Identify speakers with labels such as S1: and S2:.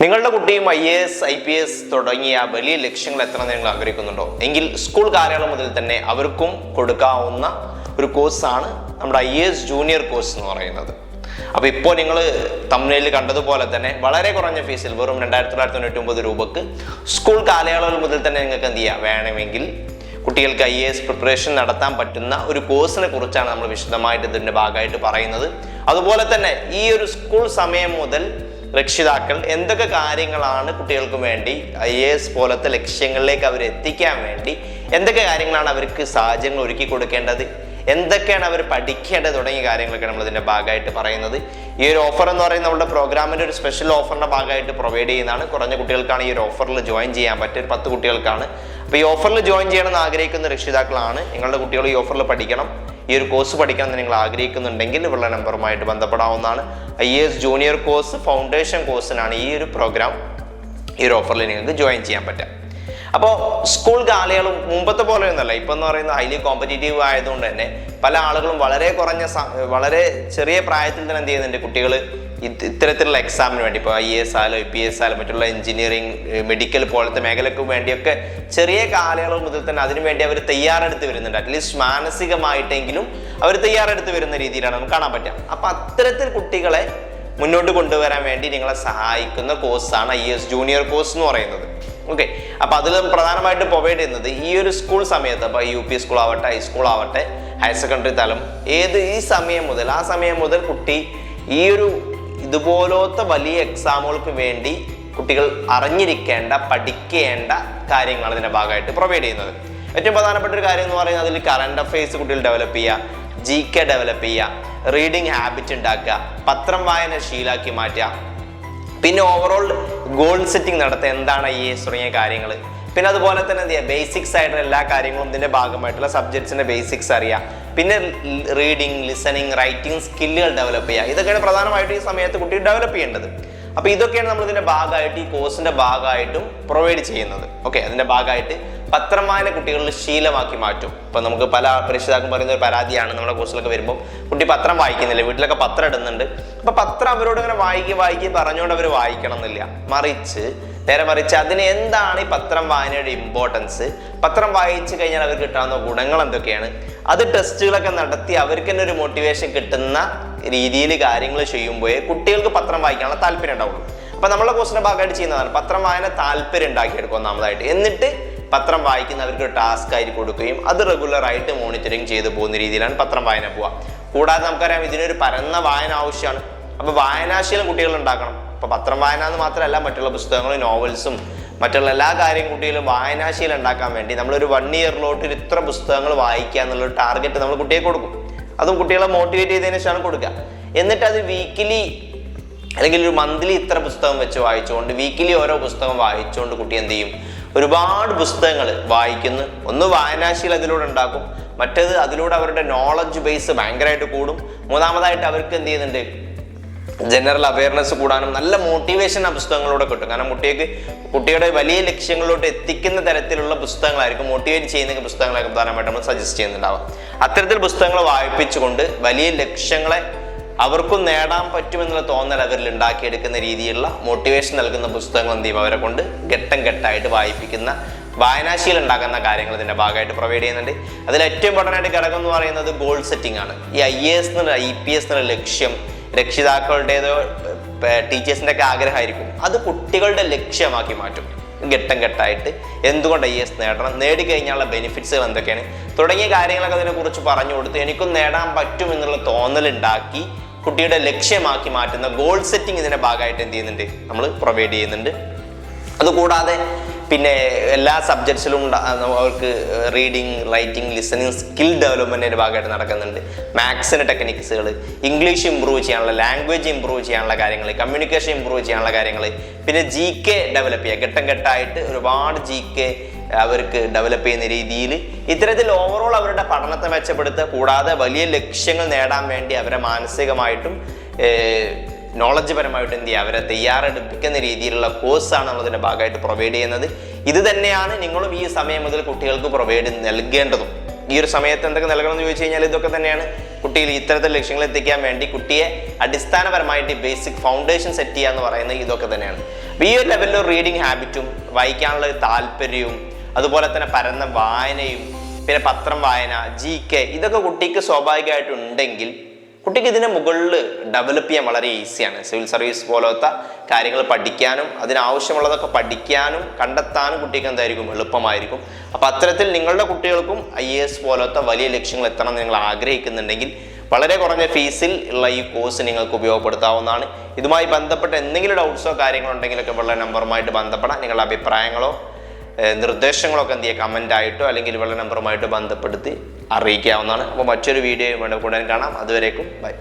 S1: നിങ്ങളുടെ കുട്ടിയും IAS, IPS തുടങ്ങിയ വലിയ ലക്ഷ്യങ്ങൾ എത്ര നിങ്ങൾ ആഗ്രഹിക്കുന്നുണ്ടോ എങ്കിൽ സ്കൂൾ കാലയളവ് മുതൽ തന്നെ അവർക്കും കൊടുക്കാവുന്ന ഒരു കോഴ്സാണ് നമ്മുടെ IAS ജൂനിയർ കോഴ്സ് എന്ന് പറയുന്നത്. അപ്പോൾ ഇപ്പോൾ നിങ്ങൾ തംബ്നെയിലിൽ കണ്ടതുപോലെ തന്നെ വളരെ കുറഞ്ഞ ഫീസിൽ വെറും 2999 രൂപക്ക് സ്കൂൾ കാലയളവ് മുതൽ തന്നെ നിങ്ങൾക്ക് എന്ത് ചെയ്യാം, വേണമെങ്കിൽ കുട്ടികൾക്ക് IAS പ്രിപ്പറേഷൻ നടത്താൻ പറ്റുന്ന ഒരു കോഴ്സിനെ കുറിച്ചാണ് നമ്മൾ വിശദമായിട്ട് ഇതിൻ്റെ ഭാഗമായിട്ട് പറയുന്നത്. അതുപോലെ തന്നെ ഈ ഒരു സ്കൂൾ സമയം മുതൽ രക്ഷിതാക്കൾ എന്തൊക്കെ കാര്യങ്ങളാണ് കുട്ടികൾക്ക് വേണ്ടി IAS പോലത്തെ ലക്ഷ്യങ്ങളിലേക്ക് അവർ എത്തിക്കാൻ വേണ്ടി എന്തൊക്കെ കാര്യങ്ങളാണ് അവർക്ക് സാഹചര്യങ്ങൾ ഒരുക്കി കൊടുക്കേണ്ടത്, എന്തൊക്കെയാണ് അവർ പഠിക്കേണ്ടത് തുടങ്ങിയ കാര്യങ്ങളൊക്കെ നമ്മൾ ഇതിൻ്റെ ഭാഗമായിട്ട് പറയുന്നത്. ഈ ഒരു ഓഫർ എന്ന് പറയുന്നത് നമ്മുടെ പ്രോഗ്രാമിൻ്റെ ഒരു സ്പെഷ്യൽ ഓഫറിൻ്റെ ഭാഗമായിട്ട് പ്രൊവൈഡ് ചെയ്യുന്നതാണ്. കുറഞ്ഞ കുട്ടികൾക്കാണ് ഈ ഒരു ഓഫറിൽ ജോയിൻ ചെയ്യാൻ പറ്റുക, ഒരു 10 കുട്ടികൾക്കാണ്. അപ്പോൾ ഈ ഓഫറിൽ ജോയിൻ ചെയ്യണമെന്ന് ആഗ്രഹിക്കുന്ന രക്ഷിതാക്കളാണ്, നിങ്ങളുടെ കുട്ടികൾ ഈ ഓഫറിൽ പഠിക്കണം, ഈ ഒരു കോഴ്സ് പഠിക്കണം എന്ന് നിങ്ങൾ ആഗ്രഹിക്കുന്നുണ്ടെങ്കിൽ ഇവരുടെ നമ്പറുമായിട്ട് ബന്ധപ്പെടാവുന്നതാണ്. IAS ജൂനിയർ കോഴ്സ് ഫൗണ്ടേഷൻ കോഴ്സിനാണ് ഈ ഒരു പ്രോഗ്രാം, ഈ ഒരു ഓഫറിൽ നിങ്ങൾക്ക് ജോയിൻ ചെയ്യാൻ പറ്റുക. അപ്പോൾ സ്കൂൾ കാലയളവ് മുമ്പത്തെ പോലെയൊന്നുമല്ല. ഇപ്പം എന്ന് പറയുന്നത് ഹൈലി കോമ്പറ്റീറ്റീവ് ആയതുകൊണ്ട് തന്നെ പല ആളുകളും വളരെ ചെറിയ പ്രായത്തിൽ തന്നെ എന്ത് ചെയ്യുന്നുണ്ട്, കുട്ടികൾ ഇത്തരത്തിലുള്ള എക്സാമിന് വേണ്ടി ഇപ്പോൾ IAS ആയാലും IPS ആയാലും മറ്റുള്ള എഞ്ചിനീയറിംഗ്, മെഡിക്കൽ പോലത്തെ മേഖലയ്ക്ക് വേണ്ടിയൊക്കെ ചെറിയ കാലയളവ് മുതൽ തന്നെ അതിനു വേണ്ടി അവർ തയ്യാറെടുത്ത് വരുന്നുണ്ട്. അറ്റ്ലീസ്റ്റ് മാനസികമായിട്ടെങ്കിലും അവർ തയ്യാറെടുത്ത് വരുന്ന രീതിയിലാണ് നമുക്ക് കാണാൻ പറ്റുക. അപ്പം അത്തരത്തിൽ കുട്ടികളെ മുന്നോട്ട് കൊണ്ടുവരാൻ വേണ്ടി നിങ്ങളെ സഹായിക്കുന്ന കോഴ്സാണ് IAS ജൂനിയർ കോഴ്സ് എന്ന് പറയുന്നത്. ഓക്കെ, അപ്പോൾ അതിൽ പ്രധാനമായിട്ട് പ്രൊവൈഡ് ചെയ്യുന്നത് ഈ ഒരു സ്കൂൾ സമയത്ത്, അപ്പോൾ UP സ്കൂൾ ആവട്ടെ, ഹൈസ്കൂൾ ആവട്ടെ, ഹയർ സെക്കൻഡറി തലം, ഈ സമയം മുതൽ കുട്ടി ഈ ഒരു ഇതുപോലത്തെ വലിയ എക്സാമുകൾക്ക് വേണ്ടി കുട്ടികൾ അറിഞ്ഞിരിക്കേണ്ട, പഠിക്കേണ്ട കാര്യങ്ങളാണ് ഇതിൻ്റെ ഭാഗമായിട്ട് പ്രൊവൈഡ് ചെയ്യുന്നത്. ഏറ്റവും പ്രധാനപ്പെട്ട ഒരു കാര്യം എന്ന് പറയുന്നത് അതിൽ കറണ്ട് അഫയേഴ്സ് കുട്ടികൾ ഡെവലപ്പ് ചെയ്യുക, GK ഡെവലപ്പ് ചെയ്യുക, റീഡിങ് ഹാബിറ്റ് ഉണ്ടാക്കുക, പത്രം വായന ശീലാക്കി മാറ്റുക, പിന്നെ ഓവറോൾ ഗോൾ സെറ്റിംഗ് നടത്തുക, എന്താണ് IAS തുടങ്ങിയ കാര്യങ്ങൾ. പിന്നെ അതുപോലെ തന്നെ എന്ത് ചെയ്യുക, ബേസിക്സ് ആയിട്ടുള്ള എല്ലാ കാര്യങ്ങളും ഇതിൻ്റെ ഭാഗമായിട്ടുള്ള സബ്ജക്ട്സിൻ്റെ ബേസിക്സ് അറിയുക, പിന്നെ റീഡിങ്, ലിസണിങ്, റൈറ്റിംഗ് സ്കില്ലുകൾ ഡെവലപ്പ് ചെയ്യുക. ഇതൊക്കെയാണ് പ്രധാനമായിട്ടും ഈ സമയത്ത് കുട്ടി ഡെവലപ്പ് ചെയ്യേണ്ടത്. അപ്പോൾ ഇതൊക്കെയാണ് നമ്മൾ ഇതിൻ്റെ ഭാഗമായിട്ട് ഈ കോഴ്സിൻ്റെ ഭാഗമായിട്ടും പ്രൊവൈഡ് ചെയ്യുന്നത്. ഓക്കെ, അതിൻ്റെ ഭാഗമായിട്ട് പത്രം വായന കുട്ടികളിൽ ശീലമാക്കി മാറ്റും. ഇപ്പം നമുക്ക് പല രക്ഷിതാക്കളും പറയുന്ന ഒരു പരാതിയാണ്, നമ്മുടെ കോഴ്സിലൊക്കെ വരുമ്പോൾ കുട്ടി പത്രം വായിക്കുന്നില്ല, വീട്ടിലൊക്കെ പത്രം ഇടുന്നുണ്ട്. അപ്പോൾ പത്രം അവരോട് ഇങ്ങനെ വായിക്കി പറഞ്ഞുകൊണ്ട് അവർ വായിക്കണം എന്നില്ല, നേരെ മറിച്ച് അതിന് എന്താണ് ഈ പത്രം വായനയുടെ ഇമ്പോർട്ടൻസ്, പത്രം വായിച്ചു കഴിഞ്ഞാൽ അവർക്ക് കിട്ടാവുന്ന ഗുണങ്ങൾ എന്തൊക്കെയാണ്, അത് ടെസ്റ്റുകളൊക്കെ നടത്തി അവർക്ക് തന്നെ ഒരു മോട്ടിവേഷൻ കിട്ടുന്ന രീതിയിൽ കാര്യങ്ങൾ ചെയ്യുമ്പോഴേ കുട്ടികൾക്ക് പത്രം വായിക്കാനുള്ള താല്പര്യം ഉണ്ടാവുള്ളൂ. അപ്പം നമ്മളെ കോഴ്സിന്റെ ഭാഗമായിട്ട് ചെയ്യുന്നതാണ് പത്രം വായന താല്പര്യം ഉണ്ടാക്കിയെടുക്കുക ഒന്നാമതായിട്ട്. എന്നിട്ട് പത്രം വായിക്കുന്നവർക്ക് ഒരു ടാസ്ക് ആയിട്ട് കൊടുക്കുകയും അത് റെഗുലറായിട്ട് മോണിറ്ററിങ് ചെയ്തു പോകുന്ന രീതിയിലാണ് പത്രം വായന പോവുക. കൂടാതെ നമുക്കറിയാം ഇതിനൊരു പരന്ന വായന ആവശ്യമാണ്. അപ്പോൾ വായനാശീലം കുട്ടികൾ ഉണ്ടാക്കണം. ഇപ്പോൾ പത്രം വായന എന്ന് മാത്രമല്ല, മറ്റുള്ള പുസ്തകങ്ങളും നോവൽസും മറ്റുള്ള എല്ലാ കാര്യം കുട്ടികളും വായനാശീലം ഉണ്ടാക്കാൻ വേണ്ടി നമ്മളൊരു 1 ഇയറിലോട്ട് ഇത്ര പുസ്തകങ്ങൾ വായിക്കുക എന്നുള്ളൊരു ടാർഗറ്റ് നമ്മൾ കുട്ടിയെ കൊടുക്കും. അതും കുട്ടികളെ മോട്ടിവേറ്റ് ചെയ്തതിനു ശേഷമാണ് കൊടുക്കുക. എന്നിട്ട് അത് വീക്കിലി അല്ലെങ്കിൽ ഒരു മന്ത്ലി ഇത്ര പുസ്തകം വെച്ച് വായിച്ചുകൊണ്ട് വീക്കിലി ഓരോ പുസ്തകം വായിച്ചുകൊണ്ട് കുട്ടി എന്ത് ചെയ്യും, ഒരുപാട് പുസ്തകങ്ങൾ വായിക്കുന്നു. ഒന്ന് വായനാശീലം അതിലൂടെ ഉണ്ടാക്കും, മറ്റേത് അതിലൂടെ അവരുടെ നോളജ് ബേസ് ഭയങ്കരമായിട്ട് കൂടും. മൂന്നാമതായിട്ട് അവർക്ക് എന്ത് ചെയ്യുന്നുണ്ട്, ജനറൽ അവയർനെസ് കൂടാനും നല്ല മോട്ടിവേഷൻ ആ പുസ്തകങ്ങളിലൂടെ കിട്ടും. കാരണം കുട്ടിയുടെ വലിയ ലക്ഷ്യങ്ങളിലോട്ട് എത്തിക്കുന്ന തരത്തിലുള്ള പുസ്തകങ്ങളായിരിക്കും, മോട്ടിവേറ്റ് ചെയ്യുന്ന പുസ്തകങ്ങളായിരിക്കും പ്രധാനമായിട്ട് നമ്മൾ സജസ്റ്റ് ചെയ്യുന്നുണ്ടാവാം. അത്തരത്തിൽ പുസ്തകങ്ങൾ വായിപ്പിച്ചുകൊണ്ട് വലിയ ലക്ഷ്യങ്ങളെ അവർക്കും നേടാൻ പറ്റുമെന്നുള്ള തോന്നൽ അവരിൽ ഉണ്ടാക്കിയെടുക്കുന്ന രീതിയിലുള്ള മോട്ടിവേഷൻ നൽകുന്ന പുസ്തകങ്ങൾ എന്ത് ചെയ്യും, അവരെ കൊണ്ട് ഘട്ടം ഘട്ടമായിട്ട് വായിപ്പിക്കുന്ന വായനാശീലം ഉണ്ടാക്കുന്ന കാര്യങ്ങൾ ഇതിൻ്റെ ഭാഗമായിട്ട് പ്രൊവൈഡ് ചെയ്യുന്നുണ്ട്. അതിൽ ഏറ്റവും ഇമ്പോർട്ടൻ്റ് ഘടകം എന്ന് പറയുന്നത് ഗോൾ സെറ്റിംഗ് ആണ്. ഈ IAS എന്നുള്ള IPS എന്നുള്ള ലക്ഷ്യം രക്ഷിതാക്കളുടേതോ ടീച്ചേഴ്സിൻ്റെ ഒക്കെ ആഗ്രഹമായിരിക്കും, അത് കുട്ടികളുടെ ലക്ഷ്യമാക്കി മാറ്റും. ഘട്ടം ഘട്ടമായിട്ട് എന്തുകൊണ്ട് IAS നേടണം, നേടിക്കഴിഞ്ഞാലുള്ള ബെനിഫിറ്റ്സുകൾ എന്തൊക്കെയാണ് തുടങ്ങിയ കാര്യങ്ങളൊക്കെ അതിനെക്കുറിച്ച് പറഞ്ഞു കൊടുത്ത് എനിക്കും നേടാൻ പറ്റും എന്നുള്ള തോന്നലുണ്ടാക്കി കുട്ടിയുടെ ലക്ഷ്യമാക്കി മാറ്റുന്ന ഗോൾ സെറ്റിംഗ് ഇതിൻ്റെ ഭാഗമായിട്ട് എന്ത് ചെയ്യുന്നുണ്ട്, നമ്മൾ പ്രൊവൈഡ് ചെയ്യുന്നുണ്ട്. അതുകൂടാതെ പിന്നെ എല്ലാ സബ്ജക്ട്സിലും അവർക്ക് റീഡിങ്, റൈറ്റിംഗ്, ലിസണിങ് സ്കിൽ ഡെവലപ്മെൻറ്റിൻ്റെ ഭാഗമായിട്ട് നടക്കുന്നുണ്ട്. മാത്സിൻ്റെ ടെക്നിക്സുകൾ, ഇംഗ്ലീഷ് ഇമ്പ്രൂവ് ചെയ്യാനുള്ള, ലാംഗ്വേജ് ഇമ്പ്രൂവ് ചെയ്യാനുള്ള കാര്യങ്ങൾ, കമ്മ്യൂണിക്കേഷൻ ഇമ്പ്രൂവ് ചെയ്യാനുള്ള കാര്യങ്ങൾ, പിന്നെ GK ഡെവലപ്പ് ചെയ്യുക. ഘട്ടം ഘട്ടമായിട്ട് ഒരുപാട് GK അവർക്ക് ഡെവലപ്പ് ചെയ്യുന്ന രീതിയിൽ ഇത്തരത്തിൽ ഓവറോൾ അവരുടെ പഠനത്തെ മെച്ചപ്പെടുത്തുക. കൂടാതെ വലിയ ലക്ഷ്യങ്ങൾ നേടാൻ വേണ്ടി അവരെ മാനസികമായിട്ടും നോളജ് പരമായിട്ട് എന്ത് ചെയ്യുക, അവരെ തയ്യാറെടുപ്പിക്കുന്ന രീതിയിലുള്ള കോഴ്സാണ് നമ്മളതിൻ്റെ ഭാഗമായിട്ട് പ്രൊവൈഡ് ചെയ്യുന്നത്. ഇത് തന്നെയാണ് നിങ്ങളും ഈ സമയം മുതൽ കുട്ടികൾക്ക് പ്രൊവൈഡ് നൽകേണ്ടതും. ഈ ഒരു സമയത്ത് എന്തൊക്കെ നൽകണമെന്ന് ചോദിച്ചു കഴിഞ്ഞാൽ ഇതൊക്കെ തന്നെയാണ്. കുട്ടിയിൽ ഇത്തരത്തിൽ ലക്ഷ്യങ്ങൾ എത്തിക്കാൻ വേണ്ടി കുട്ടിയെ അടിസ്ഥാനപരമായിട്ട് ബേസിക് ഫൗണ്ടേഷൻ സെറ്റ് ചെയ്യുക എന്ന് പറയുന്നത് ഇതൊക്കെ തന്നെയാണ്. ഈ ഒരു ലെവലിൽ റീഡിങ് ഹാബിറ്റും വായിക്കാനുള്ള താല്പര്യവും അതുപോലെ തന്നെ പരന്ന വായനയും പിന്നെ പത്രം വായന, GK ഇതൊക്കെ കുട്ടിക്ക് സ്വാഭാവികമായിട്ടുണ്ടെങ്കിൽ കുട്ടിക്ക് ഇതിനെ മുകളിൽ ഡെവലപ്പ് ചെയ്യാൻ വളരെ ഈസിയാണ്. സിവിൽ സർവീസ് പോലത്തെ കാര്യങ്ങൾ പഠിക്കാനും അതിനാവശ്യമുള്ളതൊക്കെ പഠിക്കാനും കണ്ടെത്താനും കുട്ടിക്ക് എന്തായിരിക്കും, എളുപ്പമായിരിക്കും. അപ്പോൾ അത്തരത്തിൽ നിങ്ങളുടെ കുട്ടികൾക്കും IAS പോലത്തെ വലിയ ലക്ഷ്യങ്ങൾ എത്തണം എന്ന് നിങ്ങൾ ആഗ്രഹിക്കുന്നുണ്ടെങ്കിൽ വളരെ കുറഞ്ഞ ഫീസിൽ ഉള്ള ഈ കോഴ്സ് നിങ്ങൾക്ക് ഉപയോഗപ്പെടുത്താവുന്നതാണ്. ഇതുമായി ബന്ധപ്പെട്ട എന്തെങ്കിലും ഡൗട്ട്സോ കാര്യങ്ങളോ ഉണ്ടെങ്കിലൊക്കെ ഉള്ള നമ്പറുമായിട്ട് ബന്ധപ്പെടാം. നിങ്ങളുടെ അഭിപ്രായങ്ങളോ നിർദ്ദേശങ്ങളൊക്കെ എന്ത് ചെയ്യുക, കമൻ്റ് ആയിട്ടോ അല്ലെങ്കിൽ ഇവളുടെ നമ്പറുമായിട്ട് ബന്ധപ്പെടുത്തി അറിയിക്കാവുന്നതാണ്. അപ്പോൾ മറ്റൊരു വീഡിയോ കൂടെ കാണാം. അതുവരേക്കും ബൈ.